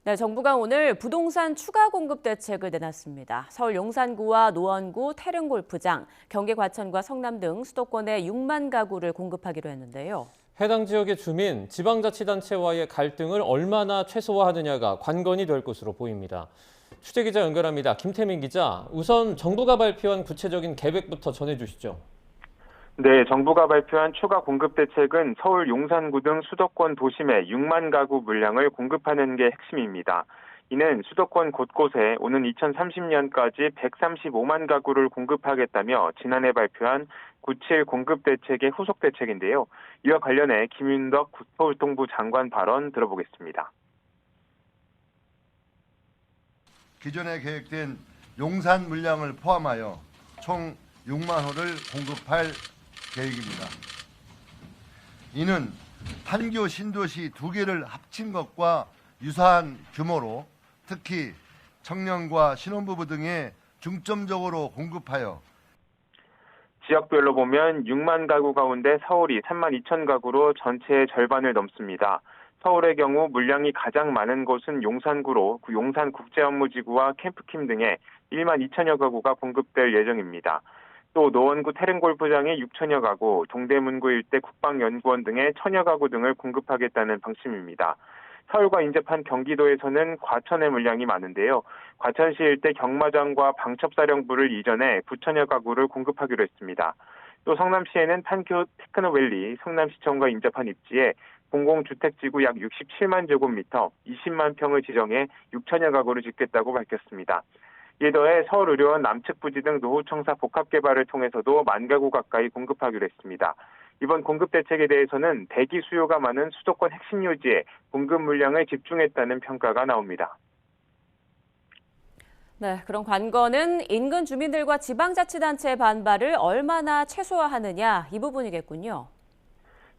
네, 정부가 오늘 부동산 추가 공급 대책을 내놨습니다. 서울 용산구와 노원구, 태릉골프장, 경기 과천과 성남 등 수도권에 6만 가구를 공급하기로 했는데요. 해당 지역의 주민, 지방자치단체와의 갈등을 얼마나 최소화하느냐가 관건이 될 것으로 보입니다. 취재기자 연결합니다. 김태민 기자, 우선 정부가 발표한 구체적인 계획부터 전해주시죠. 네, 정부가 발표한 추가 공급 대책은 서울 용산구 등 수도권 도심에 6만 가구 물량을 공급하는 게 핵심입니다. 이는 수도권 곳곳에 오는 2030년까지 135만 가구를 공급하겠다며 지난해 발표한 97 공급 대책의 후속 대책인데요. 이와 관련해 김윤덕 국토교통부 장관 발언 들어보겠습니다. 기존에 계획된 용산 물량을 포함하여 총 6만 호를 공급할 계획입니다. 이는 판교 신도시 2개를 합친 것과 유사한 규모로 특히 청년과 신혼부부 등에 중점적으로 공급하여 지역별로 보면 6만 가구 가운데 서울이 3만 2천 가구로 전체의 절반을 넘습니다. 서울의 경우 물량이 가장 많은 곳은 용산구로 용산국제업무지구와 캠프킴 등의 1만 2천여 가구가 공급될 예정입니다. 또 노원구 태릉골프장에 6천여 가구, 동대문구 일대 국방연구원 등의 1천여 가구 등을 공급하겠다는 방침입니다. 서울과 인접한 경기도에서는 과천의 물량이 많은데요. 과천시 일대 경마장과 방첩사령부를 이전해 9천여 가구를 공급하기로 했습니다. 또 성남시에는 판교 테크노밸리 성남시청과 인접한 입지에 공공주택지구 약 67만 제곱미터 20만 평을 지정해 6천여 가구를 짓겠다고 밝혔습니다. 이에 더해 서울의료원 남측부지 등 노후청사 복합개발을 통해서도 1만 가구 가까이 공급하기로 했습니다. 이번 공급 대책에 대해서는 대기 수요가 많은 수도권 핵심 요지에 공급 물량을 집중했다는 평가가 나옵니다. 네, 그럼 관건은 인근 주민들과 지방자치단체의 반발을 얼마나 최소화하느냐 이 부분이겠군요.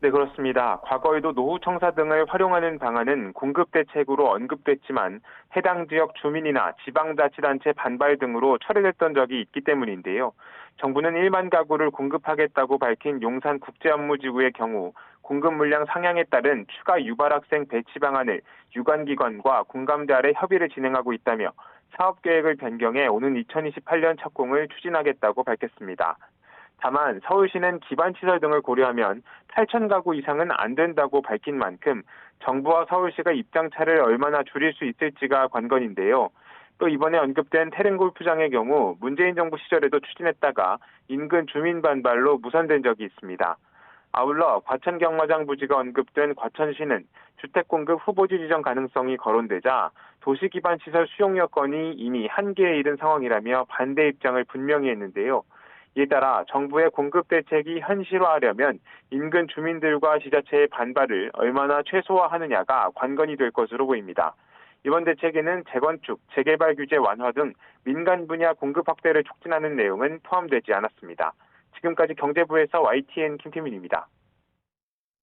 네, 그렇습니다. 과거에도 노후청사 등을 활용하는 방안은 공급 대책으로 언급됐지만 해당 지역 주민이나 지방자치단체 반발 등으로 철회됐던 적이 있기 때문인데요. 정부는 1만 가구를 공급하겠다고 밝힌 용산국제업무지구의 경우 공급 물량 상향에 따른 추가 유발학생 배치 방안을 유관기관과 공감대 아래 협의를 진행하고 있다며 사업계획을 변경해 오는 2028년 착공을 추진하겠다고 밝혔습니다. 다만 서울시는 기반시설 등을 고려하면 8천 가구 이상은 안 된다고 밝힌 만큼 정부와 서울시가 입장차를 얼마나 줄일 수 있을지가 관건인데요. 또 이번에 언급된 태릉골프장의 경우 문재인 정부 시절에도 추진했다가 인근 주민 반발로 무산된 적이 있습니다. 아울러 과천 경마장 부지가 언급된 과천시는 주택 공급 후보지 지정 가능성이 거론되자 도시 기반 시설 수용 여건이 이미 한계에 이른 상황이라며 반대 입장을 분명히 했는데요. 이에 따라 정부의 공급 대책이 현실화하려면 인근 주민들과 지자체의 반발을 얼마나 최소화하느냐가 관건이 될 것으로 보입니다. 이번 대책에는 재건축, 재개발 규제 완화 등 민간 분야 공급 확대를 촉진하는 내용은 포함되지 않았습니다. 지금까지 경제부에서 YTN 김태민입니다.